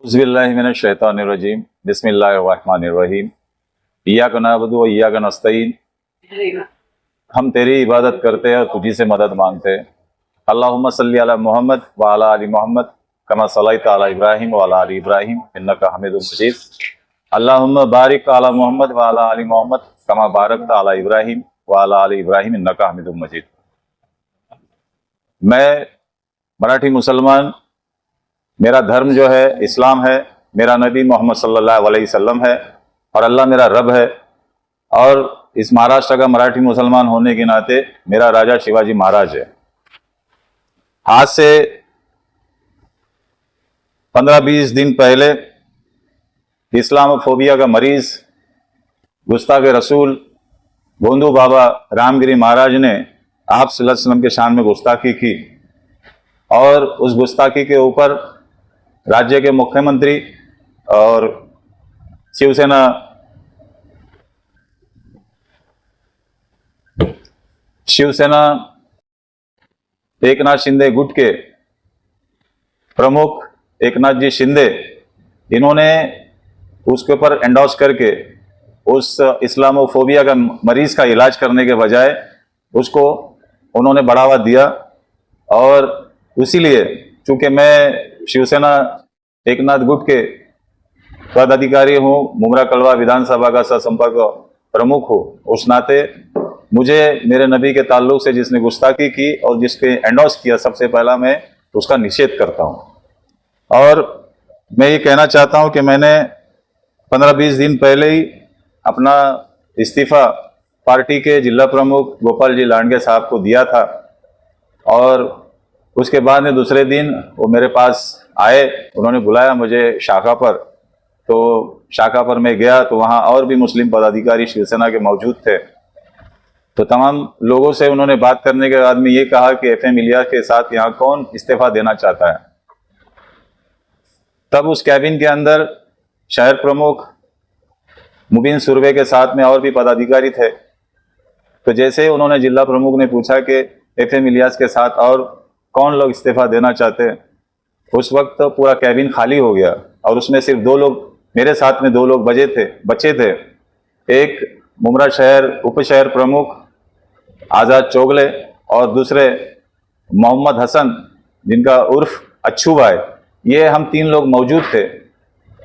बिस्मिल्लाहिमिनश्शैतानिर्रजीम बिस्मिल्लाहिर्रहमानिर्रहीम इय्याक नअबुदु व इय्याक नस्तईन। हम तेरी इबादत करते हैं और तुझी से मदद मांगते हैं। अल्लाहुम्मा सल्ली अला मोहम्मद व अला आलि मोहम्मद कमा सल्लैता अला इब्राहीम व अला आलि इब्राहीम इन्नका हमीदुम मजीद। अल्लाहुम्मा बारिक अला मोहम्मद व अला आलि मोहम्मद कमा बारकता अला इब्राहीम व अला आलि इब्राहीम इन्नका हमीदुम मजीद। मैं मराठी मुसलमान, मेरा धर्म जो है इस्लाम है, मेरा नबी मोहम्मद सल्लल्लाहु अलैहि वसल्लम है और अल्लाह मेरा रब है। और इस महाराष्ट्र का मराठी मुसलमान होने के नाते मेरा राजा शिवाजी महाराज है। आज से 15-20 दिन पहले इस्लामोफोबिया का मरीज गुस्ताखे रसूल गोंदू बाबा रामगिरी महाराज ने आप सल्लल्लाहु अलैहि वसल्लम के शान में गुस्ताखी की और उस गुस्ताखी के ऊपर राज्य के मुख्यमंत्री और शिवसेना एकनाथ शिंदे गुट के प्रमुख एकनाथ जी शिंदे, इन्होंने उसके ऊपर एंडोर्स करके उस इस्लामोफोबिया का मरीज का इलाज करने के बजाय उसको उन्होंने बढ़ावा दिया। और इसीलिए चूंकि मैं शिवसेना एकनाथ गुट के पदाधिकारी हूँ, मुमरा कलवा विधानसभा का संपर्क प्रमुख हूँ, उस नाते मुझे मेरे नबी के ताल्लुक से जिसने गुस्ताखी की और जिसके एंडोर्स किया, सबसे पहला मैं उसका निषेध करता हूँ। और मैं ये कहना चाहता हूँ कि मैंने 15-20 दिन पहले ही अपना इस्तीफा पार्टी के जिला प्रमुख गोपाल जी लांडगे साहब को दिया था और उसके बाद में दूसरे दिन वो मेरे पास आए, उन्होंने बुलाया मुझे शाखा पर। तो शाखा पर मैं गया तो वहाँ और भी मुस्लिम पदाधिकारी शिवसेना के मौजूद थे। तो तमाम लोगों से उन्होंने बात करने के बाद में ये कहा कि FM इलियास के साथ यहाँ कौन इस्तीफा देना चाहता है। तब उस कैबिन के अंदर शहर प्रमुख मुबीन सुरवे के साथ में और भी पदाधिकारी थे। तो जैसे उन्होंने जिला प्रमुख ने पूछा कि FM इलियास के साथ और कौन लोग इस्तीफा देना चाहते हैं, उस वक्त तो पूरा कैबिन खाली हो गया और उसमें सिर्फ 2 लोग, मेरे साथ में 2 लोग बचे थे। एक मुमरा शहर उप शहर प्रमुख आज़ाद चोगले और दूसरे मोहम्मद हसन, जिनका उर्फ अच्छू भाई। ये हम 3 लोग मौजूद थे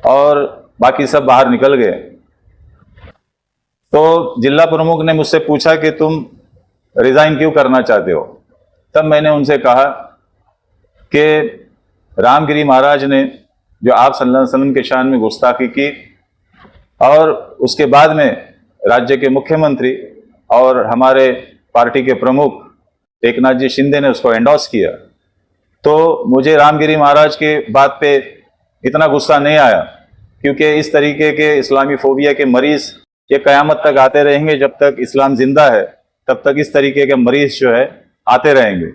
और बाकी सब बाहर निकल गए। तो जिला प्रमुख ने मुझसे पूछा कि तुम रिजाइन क्यों करना चाहते हो। तब मैंने उनसे कहा कि रामगिरी महाराज ने जो आप सल्लल्लाहु अलैहि वसल्लम के शान में गुस्ताखी की और उसके बाद में राज्य के मुख्यमंत्री और हमारे पार्टी के प्रमुख एकनाथ जी शिंदे ने उसको एंडोर्स किया, तो मुझे रामगिरी महाराज के बात पे इतना गुस्सा नहीं आया, क्योंकि इस तरीके के इस्लामी फोबिया के मरीज ये क़यामत तक आते रहेंगे। जब तक इस्लाम जिंदा है तब तक इस तरीके के मरीज जो है आते रहेंगे।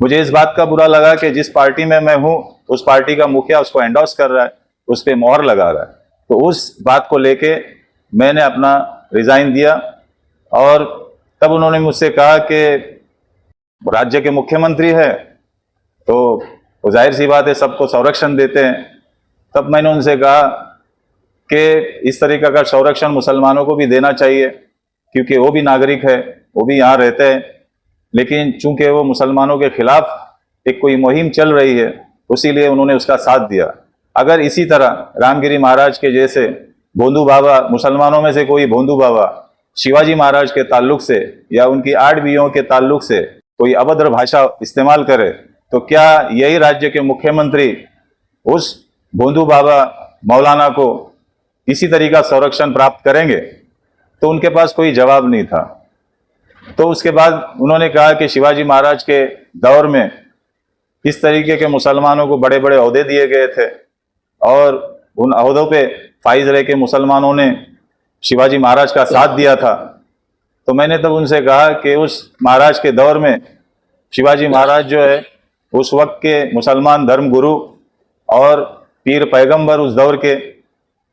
मुझे इस बात का बुरा लगा कि जिस पार्टी में मैं हूँ उस पार्टी का मुखिया उसको एंडोर्स कर रहा है, उस पर मोहर लगा रहा है। तो उस बात को लेके मैंने अपना रिजाइन दिया। और तब उन्होंने मुझसे कहा कि राज्य के मुख्यमंत्री है तो वो जाहिर सी बात है सबको संरक्षण देते हैं। तब मैंने उनसे कहा कि इस तरीके का संरक्षण मुसलमानों को भी देना चाहिए, क्योंकि वो भी नागरिक है, वो भी यहाँ रहते हैं। लेकिन चूंकि वो मुसलमानों के खिलाफ एक कोई मुहिम चल रही है, उसीलिए उन्होंने उसका साथ दिया। अगर इसी तरह रामगिरी महाराज के जैसे भोंदू बाबा, मुसलमानों में से कोई भोंदू बाबा शिवाजी महाराज के ताल्लुक से या उनकी 8 बीवियों के ताल्लुक से कोई अभद्र भाषा इस्तेमाल करे, तो क्या यही राज्य के मुख्यमंत्री उस भोंदू बाबा मौलाना को इसी तरीका संरक्षण प्राप्त करेंगे? तो उनके पास कोई जवाब नहीं था। तो उसके बाद उन्होंने कहा कि शिवाजी महाराज के दौर में इस तरीके के मुसलमानों को बड़े बड़े ओहदे दिए गए थे और उन ओहदों पे फाइज रह के मुसलमानों ने शिवाजी महाराज का साथ दिया था। तो मैंने तब उनसे कहा कि उस महाराज के दौर में शिवाजी महाराज जो है उस वक्त के मुसलमान धर्मगुरु और पीर पैगंबर उस दौर के,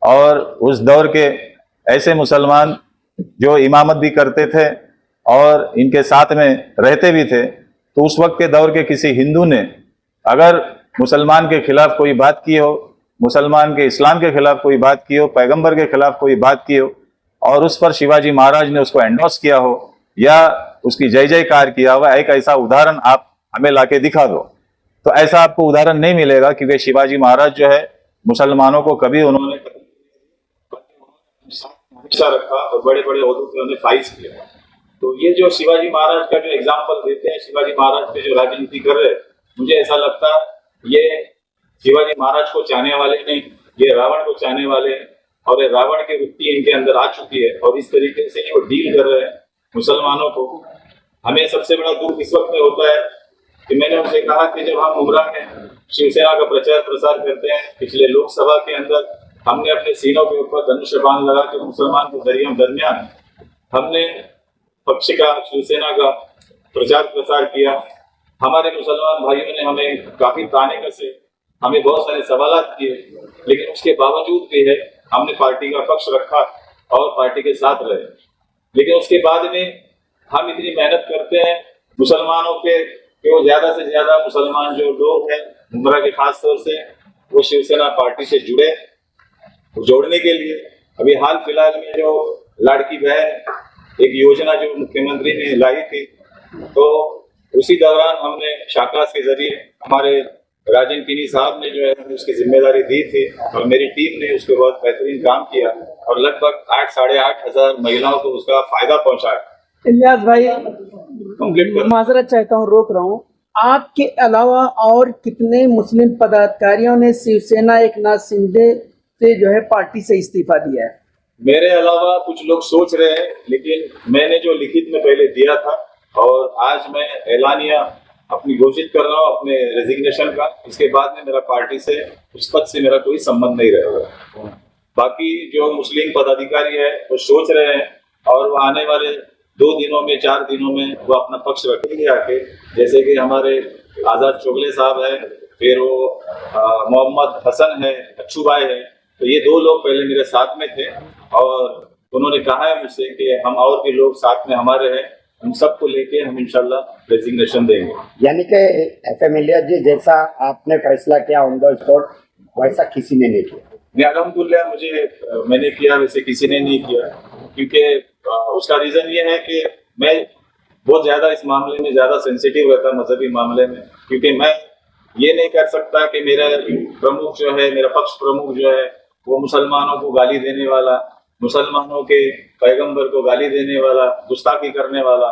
और उस दौर के ऐसे मुसलमान जो इमामत भी करते थे और इनके साथ में रहते भी थे। तो उस वक्त के दौर के किसी हिंदू ने अगर मुसलमान के खिलाफ कोई बात की हो, मुसलमान के इस्लाम के खिलाफ कोई बात की हो, पैगंबर के खिलाफ कोई बात की हो और उस पर शिवाजी महाराज ने उसको एंडोर्स किया हो या उसकी जय जयकार किया हुआ, एक ऐसा उदाहरण आप हमें लाके दिखा दो। तो ऐसा आपको उदाहरण नहीं मिलेगा, क्योंकि शिवाजी महाराज जो है मुसलमानों को कभी उन्होंने हमेशा रखा और बड़े बड़े ओहदों पे उन्हें फाइज किया। तो ये जो शिवाजी महाराज का जो एग्जाम्पल देते हैं, शिवाजी महाराज पे जो राजनीति कर रहे हैं, मुझे ऐसा लगता ये शिवाजी महाराज को चाहने वाले नहीं, ये रावण को चाहने वाले हैं और ये रावण की वृत्ति इनके अंदर आ चुकी है और इस तरीके से वो डील कर रहे हैं मुसलमानों को। हमें सबसे बड़ा दुख इस वक्त में होता है कि मैंने उनसे कहा कि जब हम उमरा में शिवसेना का प्रचार प्रसार करते हैं, पिछले लोकसभा के अंदर हमने अपने सीनों के ऊपर धनुष बाण लगा के मुसलमान के दरमियान हमने पक्ष का, शिवसेना का प्रचार प्रसार किया। हमारे मुसलमान भाइयों ने हमें काफी ताने कसे, हमें बहुत सारे सवालात किए, लेकिन उसके बावजूद भी है हमने पार्टी का पक्ष रखा और पार्टी के साथ रहे। लेकिन उसके बाद में हम इतनी मेहनत करते हैं मुसलमानों पे कि वो ज्यादा से ज्यादा मुसलमान जो लोग हैं उमरा के खास तौर से वो शिवसेना पार्टी से जुड़े, जोड़ने के लिए अभी हाल फिलहाल में जो लाड़की बहन एक योजना जो मुख्यमंत्री ने लाई थी, तो उसी दौरान हमने शाकास के जरिए हमारे राजन किनी साहब ने जो है उसकी जिम्मेदारी दी थी और मेरी टीम ने उसके बहुत बेहतरीन काम किया और लगभग 8,500 महिलाओं को उसका फायदा पहुंचाया। इलियास भाई, माजरत चाहता हूँ, रोक रहा हूँ। आपके अलावा और कितने मुस्लिम पदाधिकारियों ने शिवसेना एकनाथ शिंदे से जो है पार्टी से इस्तीफा दिया है? मेरे अलावा कुछ लोग सोच रहे हैं, लेकिन मैंने जो लिखित में पहले दिया था और आज मैं ऐलानिया अपनी घोषित कर रहा हूँ अपने रेजिग्नेशन का। इसके बाद में मेरा पार्टी से, उस पद से मेरा कोई संबंध नहीं रहेगा। बाकी जो मुस्लिम पदाधिकारी है वो सोच रहे हैं और वो आने वाले 2 दिनों में, 4 दिनों में वो अपना पक्ष रखेंगे आके, जैसे कि हमारे आजाद चोगले साहब है, फिर वो मोहम्मद हसन है, अच्छू भाई है। तो ये 2 लोग पहले मेरे साथ में थे और उन्होंने कहा है मुझसे कि हम और भी लोग साथ में हमारे हैं, उन सबको लेके हम इंशाल्लाह रेजिग्नेशन देंगे। यानी कि FM इलियास जी, जैसा आपने फैसला किया ऑन द स्पॉट, वैसा किसी ने नहीं किया। अल्हम्दुलिल्लाह मैंने किया, वैसे किसी ने नहीं किया, क्योंकि उसका रीजन ये है कि मैं बहुत ज्यादा इस मामले में ज्यादा सेंसिटिव रहता मजहबी मामले में, क्योंकि मैं ये नहीं कर सकता कि मेरा प्रमुख जो है, मेरा पक्ष प्रमुख जो है वो मुसलमानों को गाली देने वाला, मुसलमानों के पैगंबर को गाली देने वाला, गुस्ताखी करने वाला,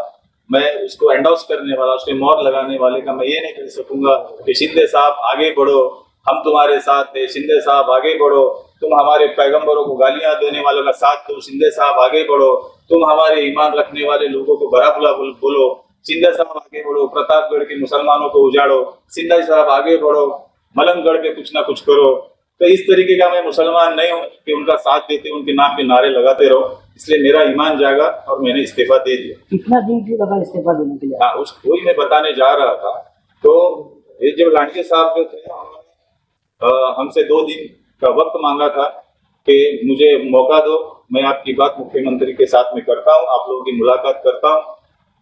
मैं उसको एंडोर्स करने वाला, उसके मोहर लगाने वाले का मैं ये नहीं कर सकूंगा कि शिंदे साहब आगे बढ़ो, हम तुम्हारे साथ थे, शिंदे साहब आगे बढ़ो, तुम हमारे पैगंबरों को गालियां देने वालों का साथ दो, शिंदे साहब आगे बढ़ो, तुम हमारे ईमान रखने वाले लोगों को बड़ा बुला बोलो, शिंदे साहब आगे बढ़ो, प्रतापगढ़ के मुसलमानों को उजाड़ो, शिंदे साहब आगे बढ़ो, मलंगगढ़ पे कुछ ना कुछ करो। तो इस तरीके का मैं मुसलमान नहीं हूँ कि उनका साथ देते उनके नाम के नारे लगाते रहो, इसलिए मेरा ईमान जागा और मैंने इस्तीफा दे दिया। कितना दिन की लगा इस्तीफा देने के लिए? हाँ, वही मैं बताने जा रहा था। तो ये जब लांडे साहब जो थे हमसे 2 दिन का वक्त मांगा था कि मुझे मौका दो, मैं आपकी बात मुख्यमंत्री के साथ में करता हूँ, आप लोगों की मुलाकात करता हूँ।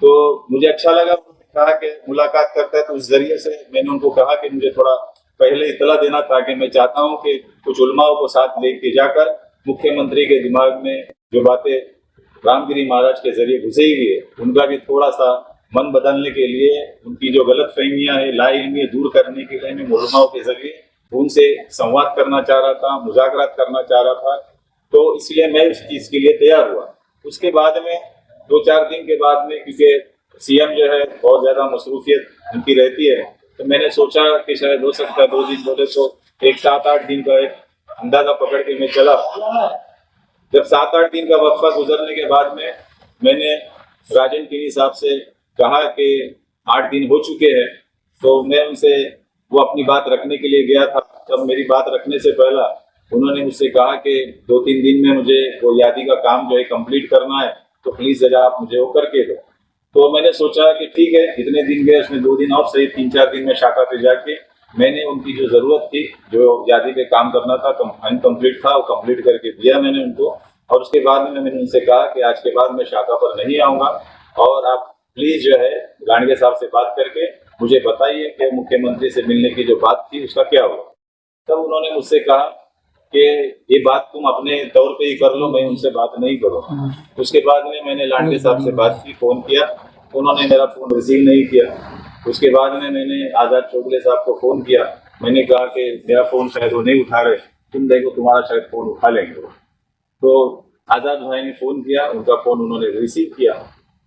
तो मुझे अच्छा लगा, कहा कि मुलाकात करता है, तो उस जरिए से मैंने उनको कहा कि मुझे थोड़ा पहले इतला देना, ताकि मैं चाहता हूं कि कुछ उलमाओं को साथ लेके जाकर मुख्यमंत्री के दिमाग में जो बातें रामगिरी महाराज के जरिए घुसी हुई है उनका भी थोड़ा सा मन बदलने के लिए, उनकी जो गलत फहमियां है, लाइल्मी दूर करने के लिए मैं उलमाओं के जरिए उनसे संवाद करना चाह रहा था, मुज़ाकरात करना चाह रहा था। तो इसलिए मैं उस चीज के लिए तैयार हुआ। उसके बाद में 2-4 दिन के बाद में, क्योंकि सीएम जो है बहुत ज्यादा मसरूफियत उनकी रहती है, तो मैंने सोचा कि शायद हो सकता है 2 दिन बोले तो एक 7-8 दिन का एक अंदाजा पकड़ के मैं चला। जब 7-8 दिन का वक्फा गुजरने के बाद में मैंने राजन किनी साहब से कहा कि 8 दिन हो चुके हैं, तो मैं उनसे वो अपनी बात रखने के लिए गया था। तब मेरी बात रखने से पहला उन्होंने मुझसे कहा कि 2-3 दिन में मुझे वो यादी का काम जो है कंप्लीट करना है, तो प्लीज जरा आप मुझे वो करके दो। तो मैंने सोचा कि ठीक है, इतने दिन गए, उसमें 2 दिन और सही, 3-4 दिन में शाखा पे जाके मैंने उनकी जो जरूरत थी, जो यादी पे काम करना था, अनकम्प्लीट था, वो कंप्लीट करके दिया मैंने उनको। और उसके बाद में मैंने उनसे कहा कि आज के बाद मैं शाखा पर नहीं आऊंगा और आप प्लीज जो है गांडगे साहब से बात करके मुझे बताइए कि मुख्यमंत्री से मिलने की जो बात थी उसका क्या हुआ। तब उन्होंने मुझसे कहा कि ये बात तुम अपने तौर पे ही कर लो, मैं उनसे बात नहीं करूँगा। उसके बाद में मैंने लांडे साहब से बात की, फ़ोन किया, उन्होंने मेरा फ़ोन रिसीव नहीं किया। उसके बाद में मैंने आज़ाद चौगले साहब को फ़ोन किया, मैंने कहा कि मेरा फ़ोन शायद वो नहीं उठा रहे, तुम देखो तुम्हारा शायद फ़ोन उठा लेंगे। तो आज़ाद भाई ने फ़ोन किया, उनका फ़ोन उन्होंने रिसीव किया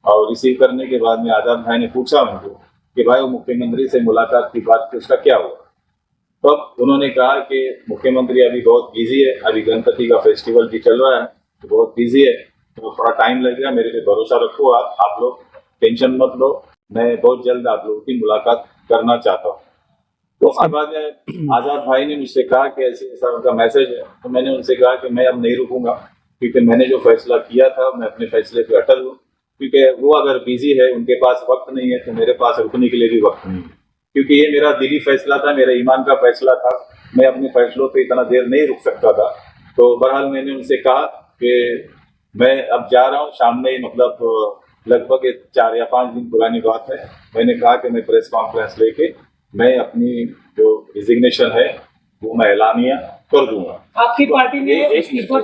और रिसीव करने के बाद में आज़ाद भाई ने पूछा उनको कि भाई वो मुख्यमंत्री से मुलाकात की बात थी, उसका क्या हुआ। तब उन्होंने कहा कि मुख्यमंत्री अभी बहुत बिजी है, अभी गणपति का फेस्टिवल भी चल रहा है तो बहुत बिजी है, तो थोड़ा टाइम लगेगा, मेरे पे भरोसा रखो, आप लोग टेंशन मत लो, मैं बहुत जल्द आप लोगों की मुलाकात करना चाहता हूँ। तो उसके बाद में आज़ाद भाई ने मुझसे कहा कि ऐसे ऐसा उनका मैसेज है। तो मैंने उनसे कहा कि मैं अब नहीं रुकूंगा, क्योंकि मैंने जो फैसला किया था मैं अपने फैसले पे अटल हूँ, क्योंकि वो अगर बिजी है, उनके पास वक्त नहीं है, तो मेरे पास रुकने के लिए भी वक्त नहीं है, क्योंकि ये मेरा दिली फैसला था, मेरे ईमान का फैसला था, मैं अपने फैसलों पे इतना देर नहीं रुक सकता था। तो बहरहाल मैंने उनसे कहा कि मैं अब जा रहा हूँ, शाम में मतलब लगभग 4 या 5 दिन पुरानी बात है, मैंने कहा कि मैं प्रेस कॉन्फ्रेंस लेके मैं अपनी जो रिजिग्नेशन है वो मैं ऐलानिया कर दूंगा। आपकी पार्टी ने इस्तीफा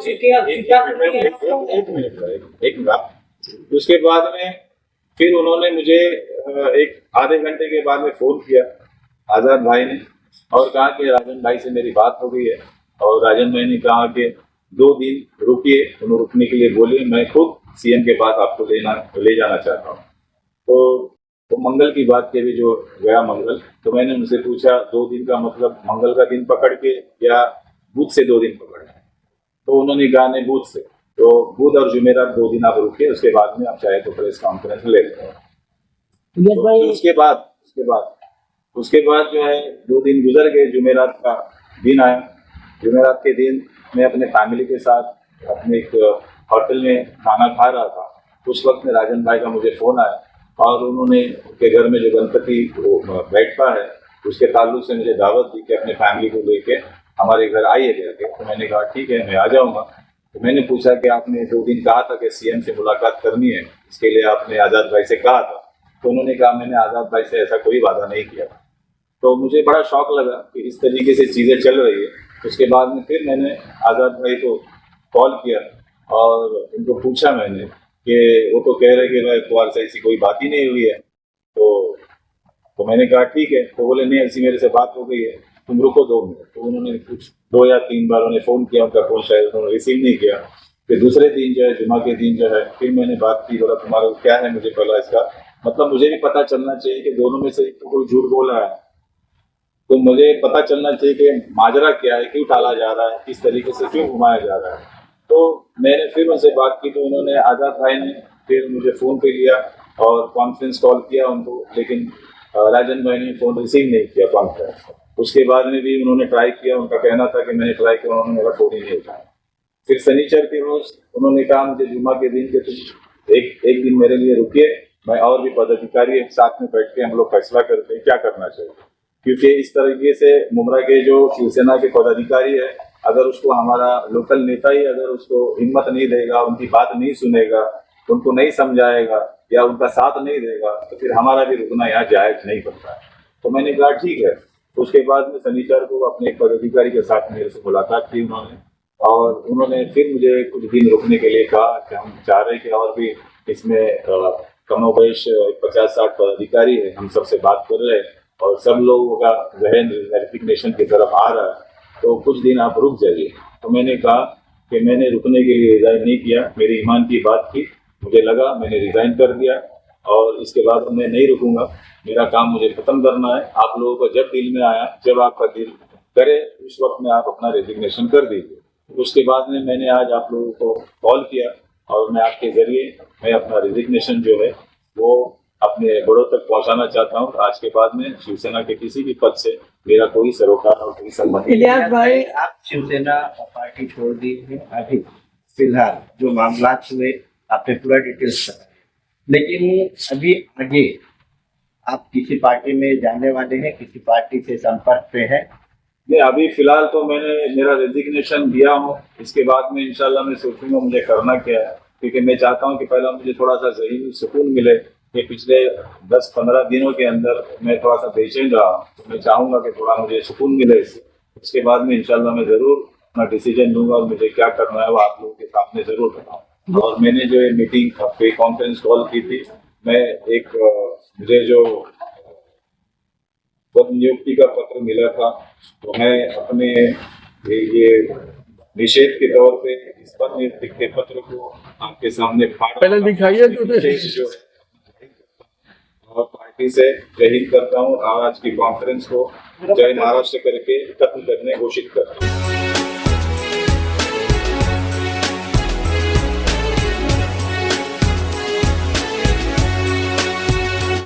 एक मिनट। उसके बाद में फिर उन्होंने मुझे एक आधे घंटे के बाद में फोन किया आज़ाद भाई ने और कहा कि राजन भाई से मेरी बात हो गई है, और राजन भाई ने कहा कि 2 दिन रुकिए, उन्होंने रुकने के लिए बोलिए, मैं खुद सीएम के पास आपको ले जाना चाहता हूँ। तो मंगल की बात की, भी जो गया मंगल, तो मैंने उनसे पूछा 2 दिन का मतलब मंगल का दिन पकड़ के या बुध से 2 दिन पकड़ के, तो उन्होंने कहा नहीं बुध से, तो बुध और जुमेरात 2 दिन आप रुके, उसके बाद में आप चाहे तो प्रेस कॉन्फ्रेंस ले लें। तो उसके बाद जो है 2 दिन गुजर गए, जुमेरात का दिन आया, जुमेरात के दिन मैं अपने फैमिली के साथ अपने एक होटल में खाना खा रहा था। उस वक्त में राजन भाई का मुझे फ़ोन आया और उन्होंने उनके घर में जो गणपति बैठता है उसके ताल्लुक से मुझे दावत दी कि अपने फैमिली को लेके हमारे घर आइए करके। तो मैंने कहा ठीक है, मैं आ जाऊँगा। तो मैंने पूछा कि आपने 2 दिन कहा था कि सीएम से मुलाकात करनी है, इसके लिए आपने आज़ाद भाई से कहा था। तो उन्होंने कहा मैंने आज़ाद भाई से ऐसा कोई वादा नहीं किया। तो मुझे बड़ा शौक लगा कि इस तरीके से चीज़ें चल रही है। उसके बाद में फिर मैंने आज़ाद भाई को कॉल किया और उनको पूछा मैंने कि वो तो कह रहे कि भाई कुमार से ऐसी कोई बात ही नहीं हुई है। तो मैंने कहा ठीक है। तो बोले नहीं, ऐसी मेरे से बात हो गई है, तुम रुको 2 मिनट। तो उन्होंने कुछ 2 या 3 बार उन्हें फ़ोन किया, उनका फ़ोन शायद उन्होंने रिसीव नहीं किया। फिर दूसरे दिन जो है, जुमा के दिन जो है, फिर मैंने बात की, बोला तुम्हारा क्या है, मुझे पहला इसका मतलब मुझे भी पता चलना चाहिए कि दोनों में से तो कोई झूठ बोल रहा है, तो मुझे पता चलना चाहिए कि माजरा क्या है, क्यों टाला जा रहा है, किस तरीके से क्यों घुमाया जा रहा है। तो मैंने फिर उनसे बात की, तो उन्होंने आज़ाद भाई ने फिर मुझे फ़ोन पे लिया और कॉन्फ्रेंस कॉल किया उनको, लेकिन राजन भाई ने फ़ोन रिसीव नहीं किया कॉन्फ्रेंस। उसके बाद में भी उन्होंने ट्राई किया, उनका कहना था कि मैंने ट्राई किया, उन्होंने मेरा फ़ोन ही नहीं उठाया। फिर शनिचर के रोज़ उन्होंने कहा मुझे जुम्मा के दिन के तुम एक दिन मेरे लिए रुकिए, मैं और भी पदाधिकारी साथ में बैठ के हम लोग फैसला करते हैं क्या करना चाहिए। क्योंकि इस तरीके से मुमरा के जो शिवसेना के पदाधिकारी है, अगर उसको हमारा लोकल नेता ही अगर उसको हिम्मत नहीं देगा, उनकी बात नहीं सुनेगा, उनको नहीं समझाएगा या उनका साथ नहीं देगा, तो फिर हमारा भी रुकना यहाँ जायज़ नहीं बनता है। तो मैंने कहा ठीक है। उसके बाद में शनिचर को अपने एक पदाधिकारी के साथ मेरे से मुलाकात की उन्होंने, और उन्होंने फिर मुझे कुछ दिन रुकने के लिए कहा कि हम चाह रहे हैं कि और भी इसमें कमोबेश 50-60 पदाधिकारी है, हम सबसे बात कर रहे हैं और सब लोगों का जहन रेजिग्नेशन की तरफ आ रहा है, तो कुछ दिन आप रुक जाइए। तो मैंने कहा कि मैंने रुकने के लिए रिज़ाइन नहीं किया, मेरे ईमान की बात की, मुझे लगा मैंने रिज़ाइन कर दिया और इसके बाद मैं नहीं रुकूंगा, मेरा काम मुझे ख़त्म करना है। आप लोगों को जब दिल में आया, जब आपका दिल करे, उस वक्त में आप अपना रेजिग्नेशन कर दीजिए। उसके बाद में मैंने आज आप लोगों को कॉल किया और मैं आपके ज़रिए मैं अपना रेजिग्नेशन जो है वो अपने बड़ों तक पहुंचाना चाहता हूं। आज के बाद में शिवसेना के किसी भी पद से मेरा कोई सरोकार और कोई संबंध नहीं। इलियास भाई, आप शिवसेना पार्टी छोड़ दी है, अभी फिलहाल जो मामला हुए आपने पूरा डिटेल्स बताया, लेकिन अभी आगे आप किसी पार्टी में जाने वाले हैं, किसी पार्टी से संपर्क पे है? नहीं, अभी फिलहाल तो मैंने मेरा रेजिग्नेशन दिया हूँ। इसके बाद में इंशाल्लाह मैं सोचूंगा मुझे करना क्या है, क्योंकि मैं चाहता हूँ कि पहला मुझे थोड़ा सा ज़हनी सुकून मिले कि पिछले 10-15 दिनों के अंदर मैं थोड़ा सा बेचैन रहा हूँ, तो मैं चाहूँगा कि थोड़ा मुझे सुकून मिले इससे। उसके बाद में इंशाल्लाह मैं जरूर अपना डिसीजन लूंगा और मुझे क्या करना है वो आप लोगों के सामने जरूर बताऊंगा। और मैंने जो ये मीटिंग पे कॉन्फ्रेंस कॉल की थी, मैं एक मुझे जो पद नियुक्ति का पत्र मिला था तो मैं अपने ये निषेध के तौर पे इस पद नियुक्ति के पत्र को आपके सामने पहले दिखाइए तो जो है और पार्टी से जय हिंद करता हूँ और आज की कॉन्फ्रेंस को जय महाराष्ट्र करके खत्म करने घोषित करता हूँ।